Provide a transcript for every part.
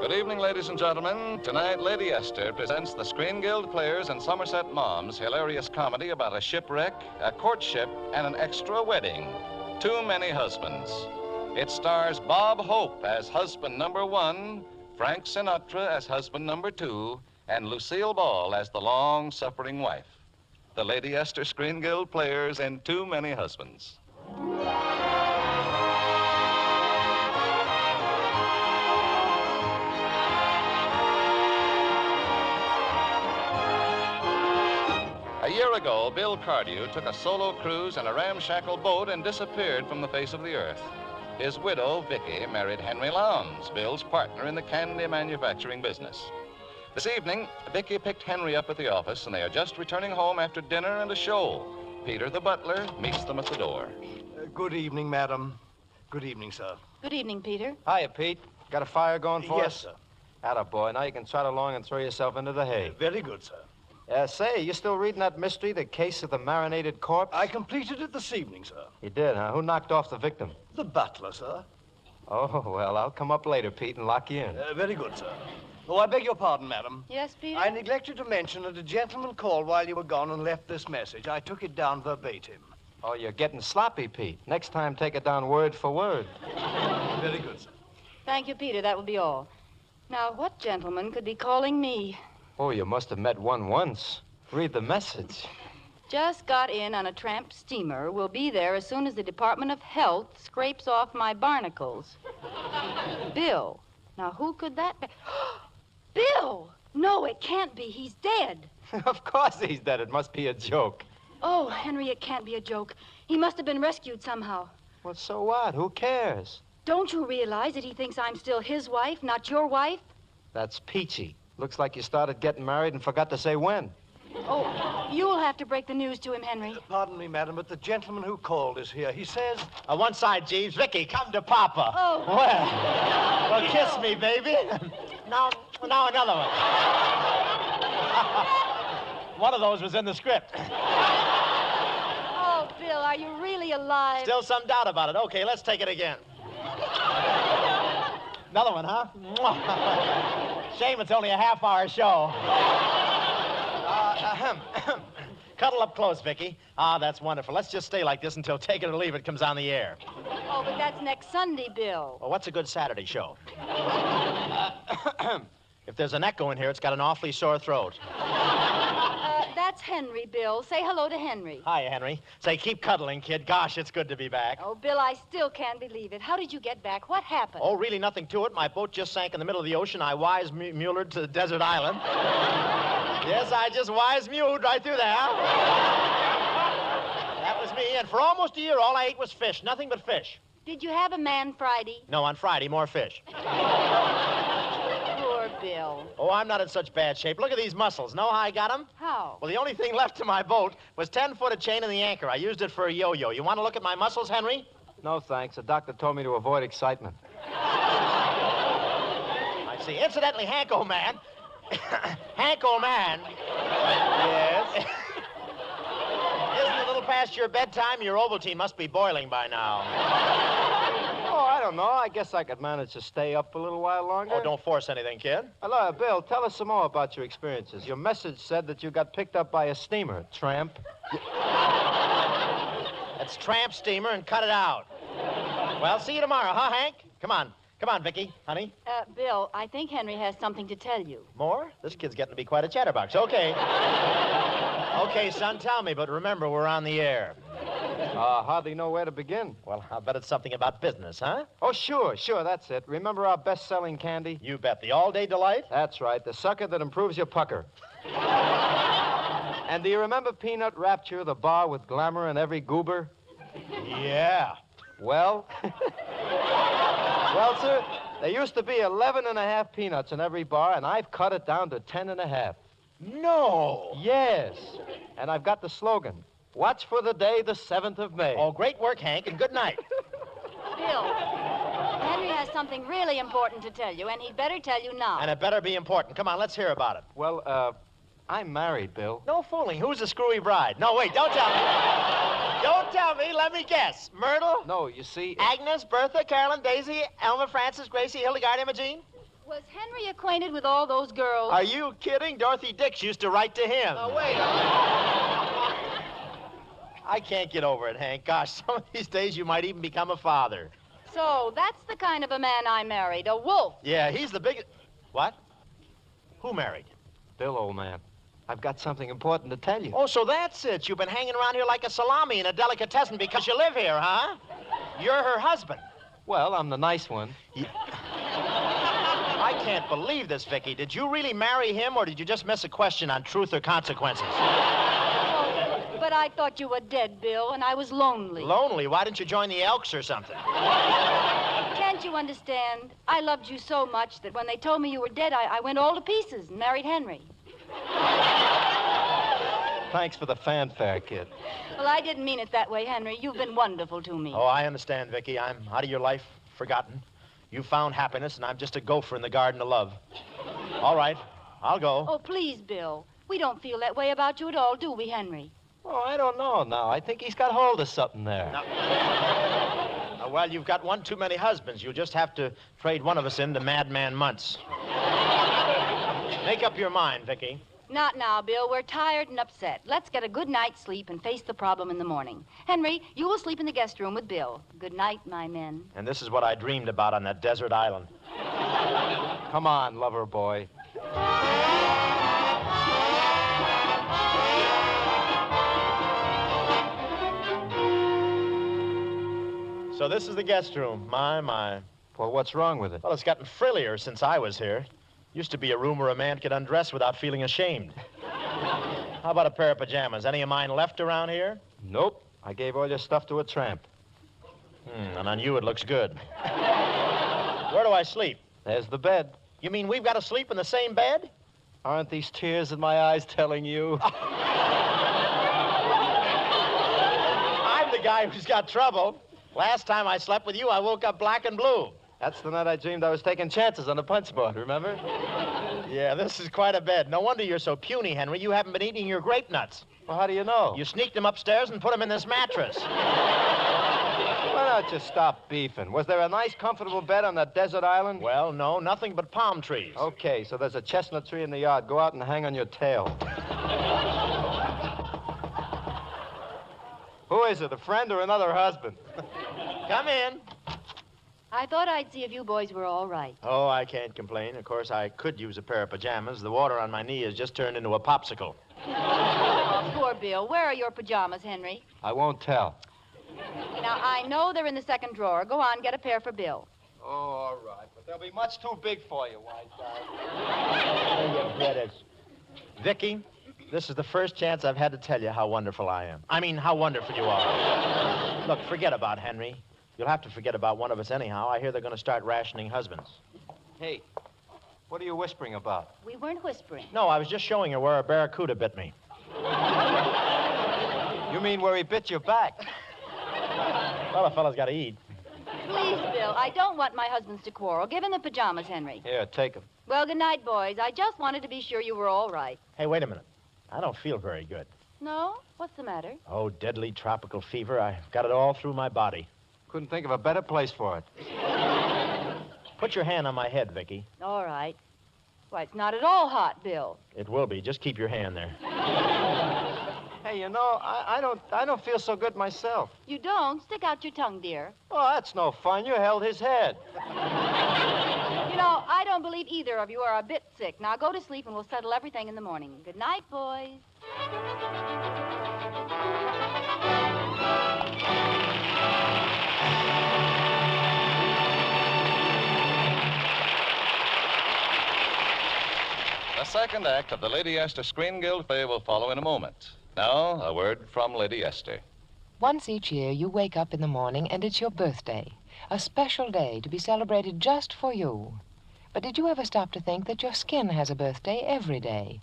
Good evening, ladies and gentlemen. Tonight, Lady Esther presents the Screen Guild Players and Somerset Maugham's hilarious comedy about a shipwreck, a courtship, and an extra wedding. Too Many Husbands. It stars Bob Hope as husband number one, Frank Sinatra as husband number two, and Lucille Ball as the long-suffering wife. The Lady Esther Screen Guild Players and Too Many Husbands. A year ago, Bill Cardew took a solo cruise in a ramshackle boat and disappeared from the face of the earth. His widow, Vicky, married Henry Lowndes, Bill's partner in the candy manufacturing business. This evening, Vicky picked Henry up at the office, and they are just returning home after dinner and a show. Peter, the butler, meets them at the door. Good evening, madam. Good evening, sir. Good evening, Peter. Hiya, Pete. Got a fire going for Yes, us? sir. Attaboy. Now you can trot along and throw yourself into the hay. Very good, sir. Say, you still reading that mystery, the case of the marinated corpse? I completed it this evening, sir. You did, huh? Who knocked off the victim? The butler, sir. Oh, well, I'll come up later, Pete, and lock you in. Very good, sir. Oh, I beg your pardon, madam. Yes, Peter? I neglected to mention that a gentleman called while you were gone and left this message. I took it down verbatim. Oh, you're getting sloppy, Pete. Next time, take it down word for word. Very good, sir. Thank you, Peter. That will be all. Now, what gentleman could be calling me? Oh, you must have met one once. Read the message. Just got in on a tramp steamer. Will be there as soon as the Department of Health scrapes off my barnacles. Bill. Now, who could that be? Bill! No, it can't be. He's dead. Of course he's dead. It must be a joke. Oh, Henry, it can't be a joke. He must have been rescued somehow. Well, so what? Who cares? Don't you realize that he thinks I'm still his wife, not your wife? That's peachy. Looks like you started getting married and forgot to say when. Oh, you'll have to break the news to him, Henry. Pardon me, madam, but the gentleman who called is here. He says... One side, Jeeves. Vicky, come to Papa. Oh. Well, kiss me, baby. Now another one. One of those was in the script. Oh, Bill, are you really alive? Still some doubt about it. Okay, let's take it again. Another one, huh? Shame it's only a half-hour show. Cuddle up close, Vicky. Ah, that's wonderful. Let's just stay like this until Take It or Leave It comes on the air. Oh, but that's next Sunday, Bill. Well, what's a good Saturday show? If there's an echo in here, it's got an awfully sore throat. That's Henry, Bill. Say hello to Henry. Hi, Henry. Say, keep cuddling, kid. Gosh, it's good to be back. Oh, Bill, I still can't believe it. How did you get back? What happened? Oh, really nothing to it. My boat just sank in the middle of the ocean. I wise-mulered to the desert island. Yes, I just wise-muled right through there. That was me, and for almost a year, all I ate was fish. Nothing but fish. Did you have a man Friday? No, on Friday, more fish. Poor Bill. Oh, I'm not in such bad shape. Look at these muscles. Know how I got them? How? Well, the only thing left to my boat was 10-foot of chain and the anchor. I used it for a yo-yo. You want to look at my muscles, Henry? No, thanks. The doctor told me to avoid excitement. I see. Incidentally, Hank, old man. Hank, old man. Yes? Isn't it a little past your bedtime? Your Ovaltine must be boiling by now. Oh, I don't know. I guess I could manage to stay up a little while longer. Oh, don't force anything, kid. Hello, Bill, tell us some more about your experiences. Your message said that you got picked up by a steamer, tramp. That's tramp steamer and cut it out. Well, see you tomorrow, huh, Hank? Come on, Vicky, honey. Bill, I think Henry has something to tell you. More? This kid's getting to be quite a chatterbox. Okay. Okay, son, tell me, but remember, we're on the air. Hardly know where to begin. Well, I'll bet it's something about business, huh? Oh, sure, that's it. Remember our best-selling candy? You bet. The All-Day Delight? That's right, the sucker that improves your pucker. And do you remember Peanut Rapture, the bar with glamour and every goober? Yeah. Well? Well, sir, there used to be 11.5 peanuts in every bar, and I've cut it down to 10.5. No. Yes. And I've got the slogan, watch for the day, the 7th of May. Oh, great work, Hank, and good night. Bill, Henry has something really important to tell you, and he'd better tell you now. And it better be important. Come on, let's hear about it. Well, I'm married, Bill. No fooling. Who's the screwy bride? No, wait, don't tell me. Don't tell me. Let me guess. Myrtle? No, you see... Agnes, Bertha, Carolyn, Daisy, Elma, Frances, Gracie, Hildegard, Imogene? Was Henry acquainted with all those girls? Are you kidding? Dorothy Dix used to write to him. Oh, wait a minute. I can't get over it, Hank. Gosh, some of these days you might even become a father. So, that's the kind of a man I married, a wolf. Yeah, he's the biggest... What? Who married? Bill, old man, I've got something important to tell you. Oh, so that's it. You've been hanging around here like a salami in a delicatessen because you live here, huh? You're her husband. Well, I'm the nice one. I can't believe this, Vicky. Did you really marry him, or did you just miss a question on truth or consequences? Oh, but I thought you were dead, Bill, and I was lonely. Lonely? Why didn't you join the Elks or something? Can't you understand? I loved you so much that when they told me you were dead, I went all to pieces and married Henry. Thanks for the fanfare, kid. Well, I didn't mean it that way, Henry. You've been wonderful to me. Oh, I understand, Vicky. I'm out of your life, forgotten. You found happiness, and I'm just a gopher in the garden of love. All right, I'll go. Oh, please, Bill. We don't feel that way about you at all, do we, Henry? Oh, I don't know now. I think he's got hold of something there. Well, you've got one too many husbands. You'll just have to trade one of us in to Madman Muntz. Make up your mind, Vicky. Not now, Bill. We're tired and upset. Let's get a good night's sleep and face the problem in the morning. Henry, you will sleep in the guest room with Bill. Good night, my men. And this is what I dreamed about on that desert island. Come on, lover boy. So this is the guest room. My. Well, what's wrong with it? Well, it's gotten frillier since I was here. Used to be a room where a man could undress without feeling ashamed. How about a pair of pajamas? Any of mine left around here? Nope. I gave all your stuff to a tramp. And on you it looks good. Where do I sleep? There's the bed. You mean we've got to sleep in the same bed? Aren't these tears in my eyes telling you? I'm the guy who's got trouble. Last time I slept with you, I woke up black and blue. That's the night I dreamed I was taking chances on the punch board, remember? Yeah, this is quite a bed. No wonder you're so puny, Henry. You haven't been eating your grape nuts. Well, how do you know? You sneaked them upstairs and put them in this mattress. Why not just stop beefing? Was there a nice, comfortable bed on that desert island? Well, no, nothing but palm trees. Okay, so there's a chestnut tree in the yard. Go out and hang on your tail. Who is it, a friend or another husband? Come in. I thought I'd see if you boys were all right. Oh, I can't complain. Of course, I could use a pair of pajamas. The water on my knee has just turned into a popsicle. Oh, poor Bill. Where are your pajamas, Henry? I won't tell. Now, I know they're in the second drawer. Go on, get a pair for Bill. Oh, all right. But they'll be much too big for you, wise guy. Vicky, this is the first chance I've had to tell you how wonderful I am. I mean, how wonderful you are. Look, forget about Henry. You'll have to forget about one of us anyhow. I hear they're going to start rationing husbands. Hey, what are you whispering about? We weren't whispering. No, I was just showing her where a barracuda bit me. You mean where he bit your back? Well, a fellow's got to eat. Please, Bill, I don't want my husbands to quarrel. Give him the pajamas, Henry. Here, take them. Well, good night, boys. I just wanted to be sure you were all right. Hey, wait a minute. I don't feel very good. No? What's the matter? Oh, deadly tropical fever. I've got it all through my body. Couldn't think of a better place for it. Put your hand on my head, Vicky. All right. Why, it's not at all hot, Bill. It will be. Just keep your hand there. Hey, you know, I don't feel so good myself. You don't? Stick out your tongue, dear. Oh, that's no fun. You held his head. You know, I don't believe either of you are a bit sick. Now go to sleep and we'll settle everything in the morning. Good night, boys. The second act of the Lady Esther Screen Guild play will follow in a moment. Now, a word from Lady Esther. Once each year, you wake up in the morning and it's your birthday, a special day to be celebrated just for you. But did you ever stop to think that your skin has a birthday every day?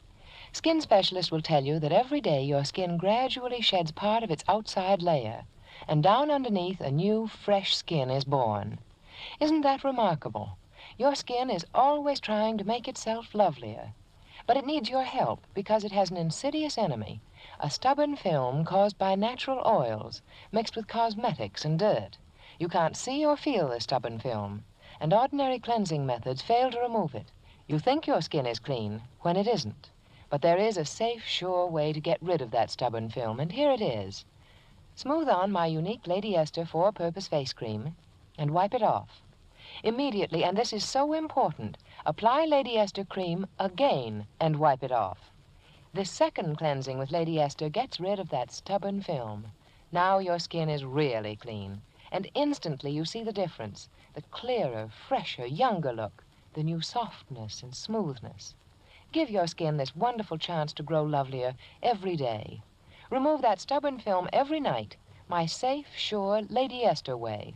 Skin specialists will tell you that every day your skin gradually sheds part of its outside layer, and down underneath a new, fresh skin is born. Isn't that remarkable? Your skin is always trying to make itself lovelier. But it needs your help because it has an insidious enemy, a stubborn film caused by natural oils mixed with cosmetics and dirt. You can't see or feel the stubborn film. and ordinary cleansing methods fail to remove it. You think your skin is clean when it isn't. But there is a safe, sure way to get rid of that stubborn film, and here it is. Smooth on my unique Lady Esther four-purpose face cream and wipe it off. Immediately, and this is so important, apply Lady Esther cream again and wipe it off. This second cleansing with Lady Esther gets rid of that stubborn film. Now your skin is really clean, and instantly you see the difference, the clearer, fresher, younger look, the new softness and smoothness. Give your skin this wonderful chance to grow lovelier every day. Remove that stubborn film every night, my safe, sure Lady Esther way.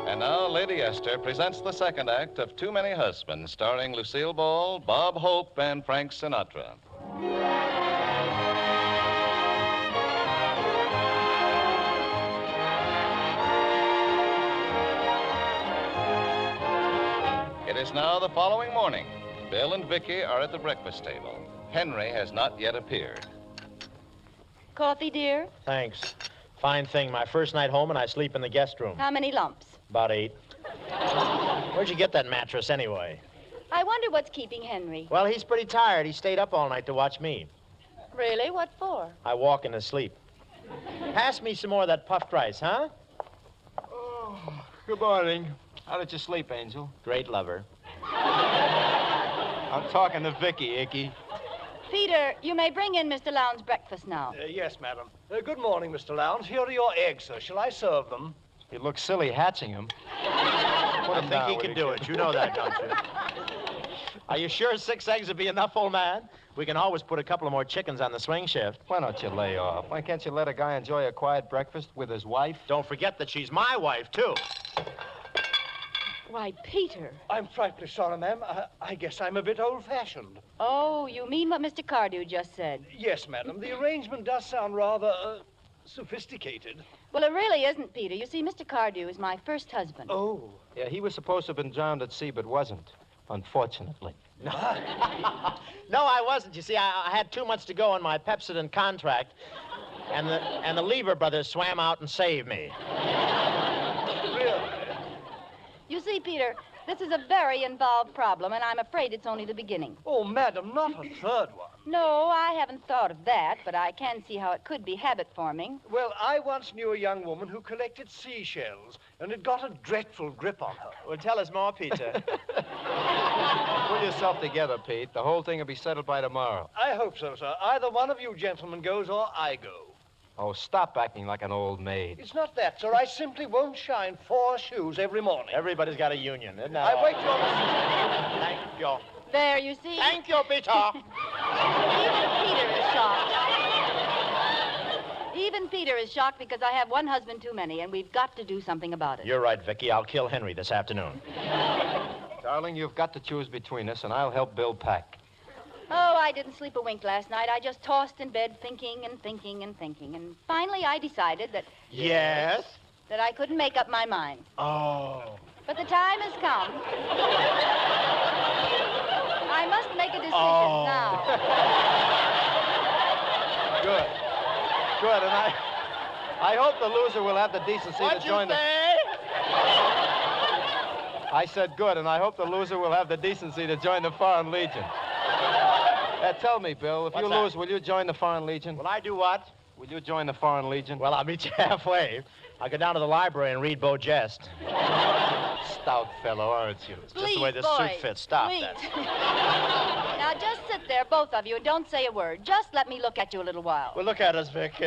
And now, Lady Esther presents the second act of Too Many Husbands, starring Lucille Ball, Bob Hope, and Frank Sinatra. It is now the following morning. Bill and Vicky are at the breakfast table. Henry has not yet appeared. Coffee, dear? Thanks. Fine thing. My first night home, and I sleep in the guest room. How many lumps? About 8. Where'd you get that mattress, anyway? I wonder what's keeping Henry. Well, he's pretty tired. He stayed up all night to watch me. Really? What for? I walk in his sleep. Pass me some more of that puffed rice, huh? Oh, good morning. How did you sleep, Angel? Great lover. I'm talking to Vicky, Icky. Peter, you may bring in Mr. Lowndes' breakfast now. Yes, madam. Good morning, Mr. Lowndes. Here are your eggs, sir. Shall I serve them? You look silly hatching him. I think he can do it. You know that, don't you? Are you sure 6 eggs would be enough, old man? We can always put a couple of more chickens on the swing shift. Why don't you lay off? Why can't you let a guy enjoy a quiet breakfast with his wife? Don't forget that she's my wife, too. Why, Peter. I'm frightfully sorry, ma'am. I guess I'm a bit old-fashioned. Oh, you mean what Mr. Cardew just said? Yes, madam. The arrangement does sound rather, sophisticated. Well, it really isn't, Peter. You see, Mr. Cardew is my first husband. Oh. Yeah, he was supposed to have been drowned at sea, but wasn't, unfortunately. No, I wasn't. You see, I had 2 months to go on my Pepsodent contract, and the Lever brothers swam out and saved me. Really? You see, Peter, this is a very involved problem, and I'm afraid it's only the beginning. Oh, madam, not a third one. No, I haven't thought of that, but I can see how it could be habit-forming. Well, I once knew a young woman who collected seashells, and it got a dreadful grip on her. Well, tell us more, Peter. Pull yourself together, Pete. The whole thing will be settled by tomorrow. I hope so, sir. Either one of you gentlemen goes or I go. Oh, stop acting like an old maid. It's not that, sir. I simply won't shine 4 shoes every morning. Everybody's got a union, isn't that I all? wait your... Thank you. There, you see? Thank you, Peter. Even Peter is shocked. Even Peter is shocked because I have one husband too many, and we've got to do something about it. You're right, Vicky. I'll kill Henry this afternoon. Darling, you've got to choose between us, and I'll help Bill pack. Oh, I didn't sleep a wink last night. I just tossed in bed thinking and thinking and thinking. And finally I decided that... Yes? That I couldn't make up my mind. Oh. But the time has come. I must make a decision now. Good. Good, and I hope the loser will have the decency to join the... I said good, and I hope the loser will have the decency to join the Foreign Legion. Tell me, Bill, if What's you that? lose, will you join the Foreign Legion? Will I do what? Will you join the Foreign Legion? Well, I'll meet you halfway. I'll go down to the library and read Beau Jest. Stout fellow, aren't you? It's just the way this suit fits. Stop that. Now, just sit there, both of you, and don't say a word. Just let me look at you a little while. Well, look at us, Vic.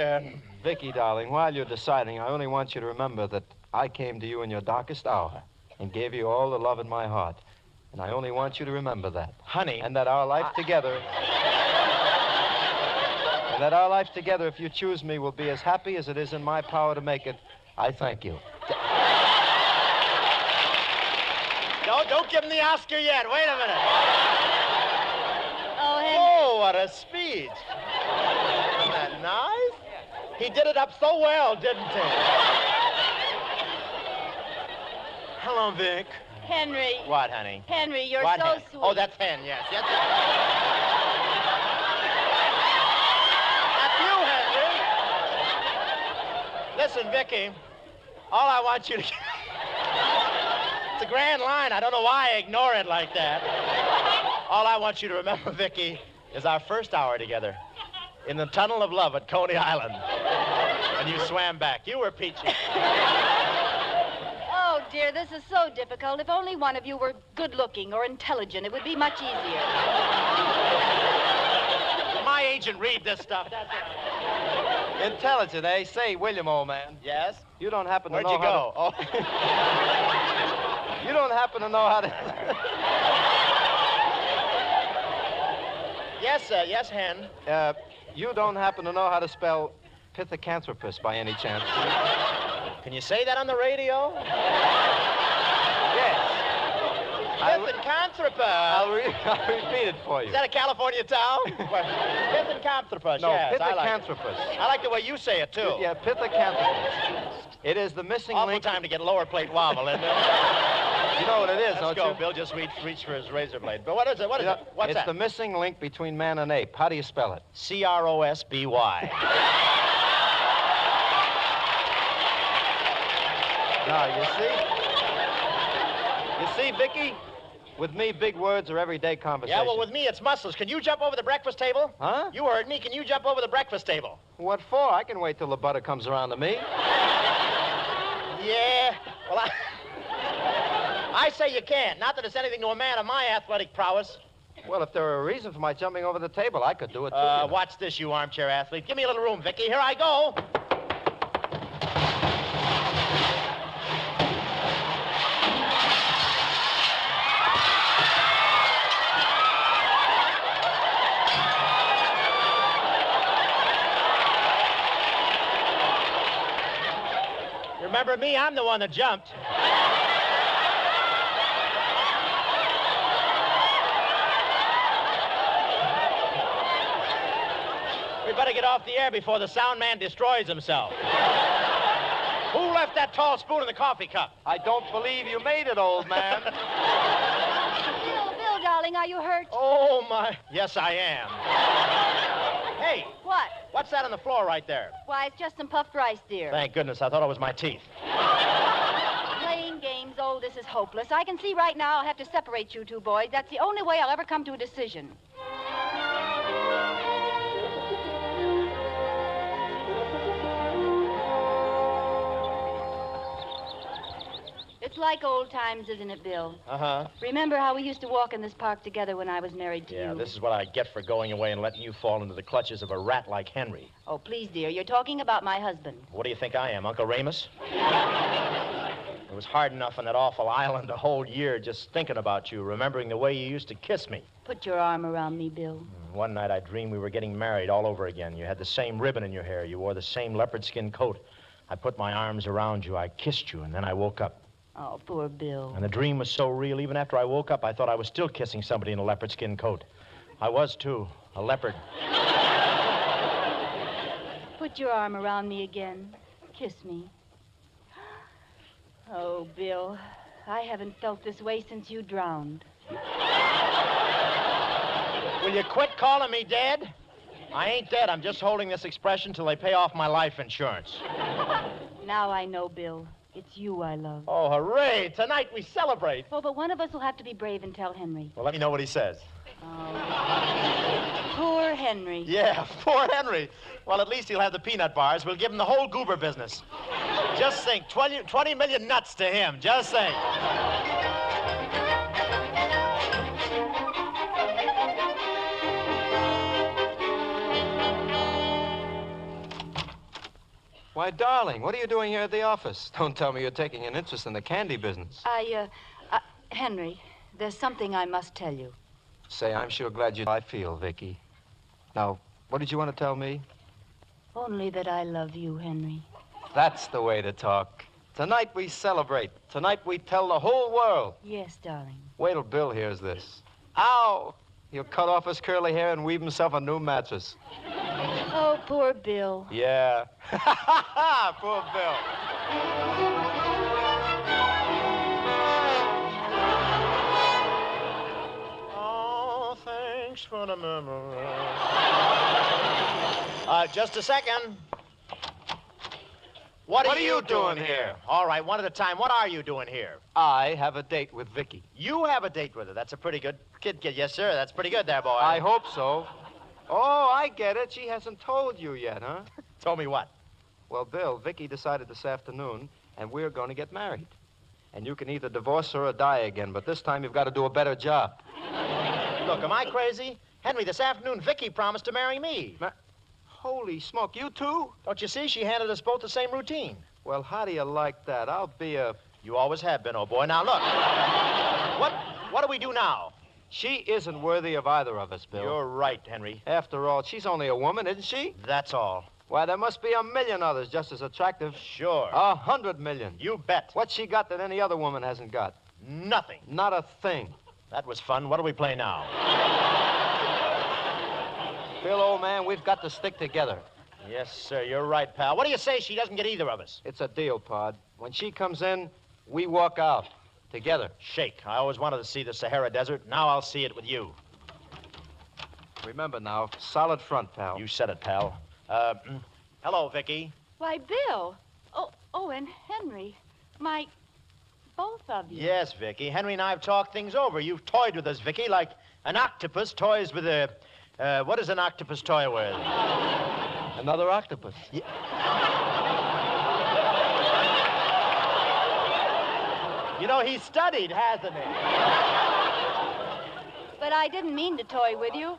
Vicky, darling, while you're deciding, I only want you to remember that I came to you in your darkest hour and gave you all the love in my heart. And I only want you to remember that. Honey. And that our life together... And that our life together, if you choose me, will be as happy as it is in my power to make it. I thank you. No, don't give him the Oscar yet. Wait a minute. Oh, Henry. Oh, what a speech. Isn't that nice? He did it up so well, didn't he? Hello, Vic. Henry. What, honey? Henry, you're What, so Hen? sweet. Oh, that's Hen, yes. That's you, Henry. Listen, Vicky, all I want you to... It's a grand line. I don't know why I ignore it like that. All I want you to remember, Vicky, is our first hour together in the tunnel of love at Coney Island. And you swam back. You were peachy. Oh, dear, this is so difficult. If only one of you were good-looking or intelligent, it would be much easier. My agent read this stuff. That's it. Intelligent, eh? Say, William, old man. Yes? You don't happen to Where'd know you go? how to... You don't happen to know how to... Yes, Hen. You don't happen to know how to spell pithecanthropus by any chance? Can you say that on the radio? Yes. Pithecanthropus. I'll repeat it for you. Is that a California town? Pithecanthropus, No, yes. pithecanthropus. I like the way you say it, too. Yeah, pithecanthropus. It is the missing Awful link. time to get lower plate wobble, isn't it? You know what it is, Let's don't go. you? Bill just reach for his razor blade. But what is it? What is it? What's it's that? the missing link between man and ape. How do you spell it? Crosby. Now, you see, Vicky? With me, big words are everyday conversation. Yeah, well, with me, it's muscles. Can you jump over the breakfast table? Huh? You heard me. Can you jump over the breakfast table? What for? I can wait till the butter comes around to me. Yeah. Well, I say you can't. Not that it's anything to a man of my athletic prowess. Well, if there were a reason for my jumping over the table, I could do it, too. Watch this, you armchair athlete. Give me a little room, Vicky. Here I go. Remember me? I'm the one that jumped. We better get off the air before the sound man destroys himself. Who left that tall spoon in the coffee cup? I don't believe you made it, old man. Bill, darling, are you hurt? Oh, my. Yes, I am. Hey, What? what's that on the floor right there? Why, it's just some puffed rice, dear. Thank goodness. I thought it was my teeth. Playing games, oh, this is hopeless. I can see right now I'll have to separate you two boys. That's the only way I'll ever come to a decision. It's like old times, isn't it, Bill? Uh-huh. Remember how we used to walk in this park together when I was married to Yeah, you? this is what I get for going away and letting you fall into the clutches of a rat like Henry. Oh, please, dear, you're talking about my husband. What do you think I am, Uncle Remus? It was hard enough on that awful island a whole year just thinking about you, remembering the way you used to kiss me. Put your arm around me, Bill. One night I dreamed we were getting married all over again. You had the same ribbon in your hair. You wore the same leopard skin coat. I put my arms around you. I kissed you, and then I woke up. Oh, poor Bill. And the dream was so real, even after I woke up, I thought I was still kissing somebody in a leopard skin coat. I was, too. A leopard. Put your arm around me again. Kiss me. Oh, Bill, I haven't felt this way since you drowned. Will you quit calling me dead? I ain't dead. I'm just holding this expression till they pay off my life insurance. Now I know, Bill. It's you I love. Oh, hooray. Tonight we celebrate. Oh, but one of us will have to be brave and tell Henry. Well, let me know what he says. Oh. Poor Henry. Yeah, poor Henry. Well, at least he'll have the peanut bars. We'll give him the whole goober business. Just think, 20 million nuts to him. Just think. Why, darling, what are you doing here at the office? Don't tell me you're taking an interest in the candy business. Henry, there's something I must tell you. Say, I'm sure glad you... I feel, Vicky. Now, what did you want to tell me? Only that I love you, Henry. That's the way to talk. Tonight we celebrate. Tonight we tell the whole world. Yes, darling. Wait till Bill hears this. Ow! He'll cut off his curly hair and weave himself a new mattress. Oh, poor Bill. Yeah. Poor Bill. thanks for the murmur. Just a second. What are you doing here? All right, one at a time. What are you doing here? I have a date with Vicky. You have a date with her. That's a pretty good kid. Yes, sir. That's pretty good there, boy. I hope so. Oh, I get it. She hasn't told you yet, huh? Told me what? Well, Bill, Vicky decided this afternoon, and we're going to get married. And you can either divorce her or die again, but this time you've got to do a better job. Look, am I crazy? Henry, this afternoon, Vicky promised to marry me. Holy smoke, you too? Don't you see? She handed us both the same routine. Well, how do you like that? I'll be a... You always have been, old boy. Now, look. What do we do now? She isn't worthy of either of us, Bill. You're right, Henry. After all, she's only a woman, isn't she? That's all. Why, there must be a million others just as attractive. Sure. 100 million. You bet. What's she got that any other woman hasn't got? Nothing. Not a thing. That was fun. What do we play now? Bill, old man, we've got to stick together. Yes, sir. You're right, pal. What do you say she doesn't get either of us? It's a deal, Pod. When she comes in, we walk out. Together. Shake. I always wanted to see the Sahara Desert. Now I'll see it with you. Remember now, solid front, pal. You said it, pal. Hello, Vicky. Why, Bill. Oh, and Henry. Both of you. Yes, Vicky. Henry and I have talked things over. You've toyed with us, Vicky, like an octopus toys with a... what does an octopus toy with? Another octopus. You know, he's studied, hasn't he? But I didn't mean to toy with you.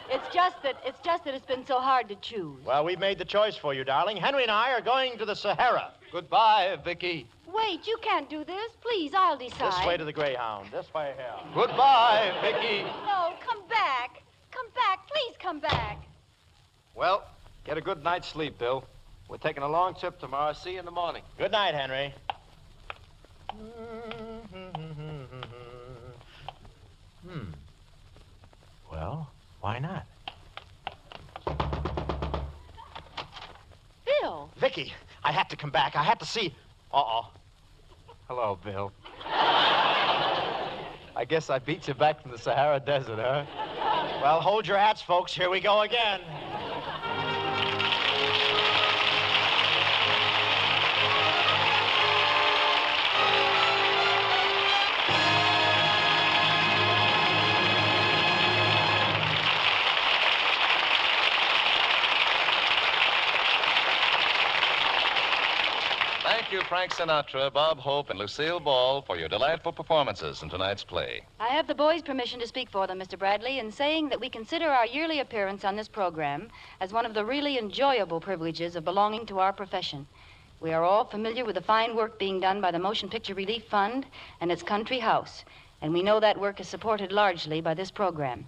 It's just that it's been so hard to choose. Well, we've made the choice for you, darling. Henry and I are going to the Sahara. Goodbye, Vicky. Wait, you can't do this. Please, I'll decide. This way to the Greyhound. This way here. Goodbye, Vicky. No, come back. Come back. Please come back. Well, get a good night's sleep, Bill. We're taking a long trip tomorrow. See you in the morning. Good night, Henry. Well, why not? Bill. Vicky, I had to come back. I had to see... Uh-oh. Hello, Bill. I guess I beat you back from the Sahara Desert, huh? Well, hold your hats, folks. Here we go again. Thank you, Frank Sinatra, Bob Hope, and Lucille Ball for your delightful performances in tonight's play. I have the boys' permission to speak for them, Mr. Bradley, in saying that we consider our yearly appearance on this program as one of the really enjoyable privileges of belonging to our profession. We are all familiar with the fine work being done by the Motion Picture Relief Fund and its country house, and we know that work is supported largely by this program.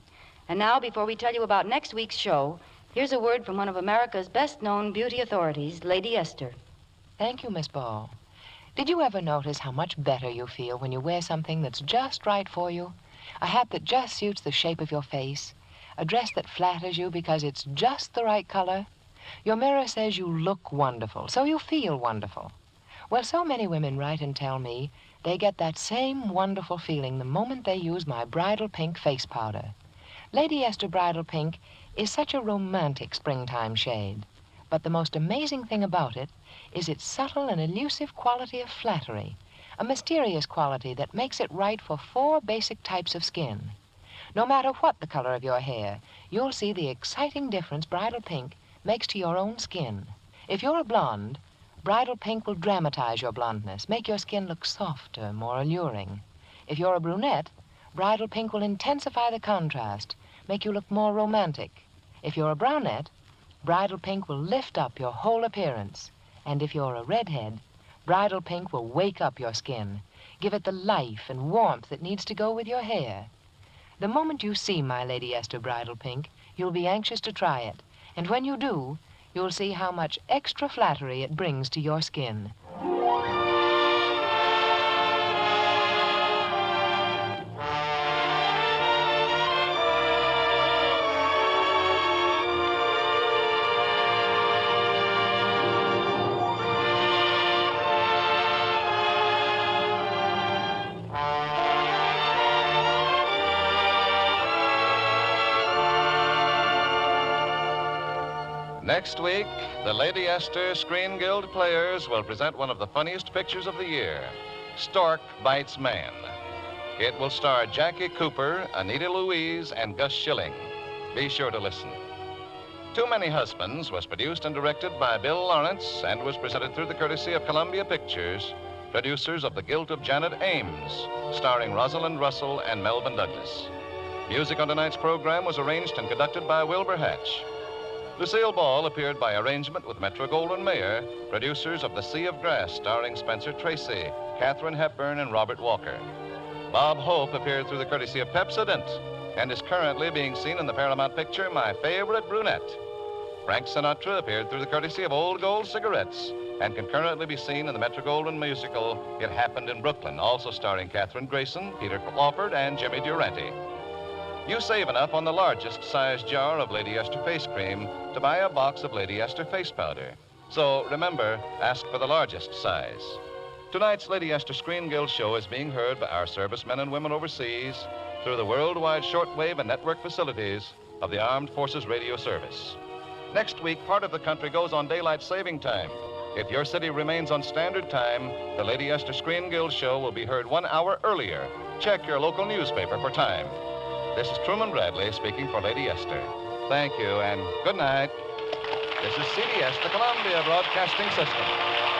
And now, before we tell you about next week's show, here's a word from one of America's best-known beauty authorities, Lady Esther. Thank you, Miss Ball. Did you ever notice how much better you feel when you wear something that's just right for you? A hat that just suits the shape of your face? A dress that flatters you because it's just the right color? Your mirror says you look wonderful, so you feel wonderful. Well, so many women write and tell me they get that same wonderful feeling the moment they use my Bridal Pink face powder. Lady Esther Bridal Pink is such a romantic springtime shade. But the most amazing thing about it is its subtle and elusive quality of flattery, a mysterious quality that makes it right for 4 basic types of skin. No matter what the color of your hair, you'll see the exciting difference Bridal Pink makes to your own skin. If you're a blonde, Bridal Pink will dramatize your blondness, make your skin look softer, more alluring. If you're a brunette, Bridal Pink will intensify the contrast, make you look more romantic. If you're a brunette, Bridal Pink will lift up your whole appearance. And if you're a redhead, Bridal Pink will wake up your skin, give it the life and warmth that needs to go with your hair. The moment you see my Lady Esther Bridal Pink, you'll be anxious to try it. And when you do, you'll see how much extra flattery it brings to your skin. Next week, the Lady Esther Screen Guild Players will present one of the funniest pictures of the year, Stork Bites Man. It will star Jackie Cooper, Anita Louise, and Gus Schilling. Be sure to listen. Too Many Husbands was produced and directed by Bill Lawrence and was presented through the courtesy of Columbia Pictures, producers of The Guilt of Janet Ames, starring Rosalind Russell and Melvyn Douglas. Music on tonight's program was arranged and conducted by Wilbur Hatch. Lucille Ball appeared by arrangement with Metro-Goldwyn-Mayer, producers of The Sea of Grass, starring Spencer Tracy, Katharine Hepburn, and Robert Walker. Bob Hope appeared through the courtesy of Pepsodent and is currently being seen in the Paramount picture My Favorite Brunette. Frank Sinatra appeared through the courtesy of Old Gold Cigarettes and can currently be seen in the Metro-Goldwyn musical It Happened in Brooklyn, also starring Katherine Grayson, Peter Lawford, and Jimmy Durante. You save enough on the largest size jar of Lady Esther face cream to buy a box of Lady Esther face powder. So remember, ask for the largest size. Tonight's Lady Esther Screen Guild show is being heard by our servicemen and women overseas through the worldwide shortwave and network facilities of the Armed Forces Radio Service. Next week, part of the country goes on daylight saving time. If your city remains on standard time, the Lady Esther Screen Guild show will be heard 1 hour earlier. Check your local newspaper for time. This is Truman Bradley speaking for Lady Esther. Thank you and good night. This is CBS, the Columbia Broadcasting System.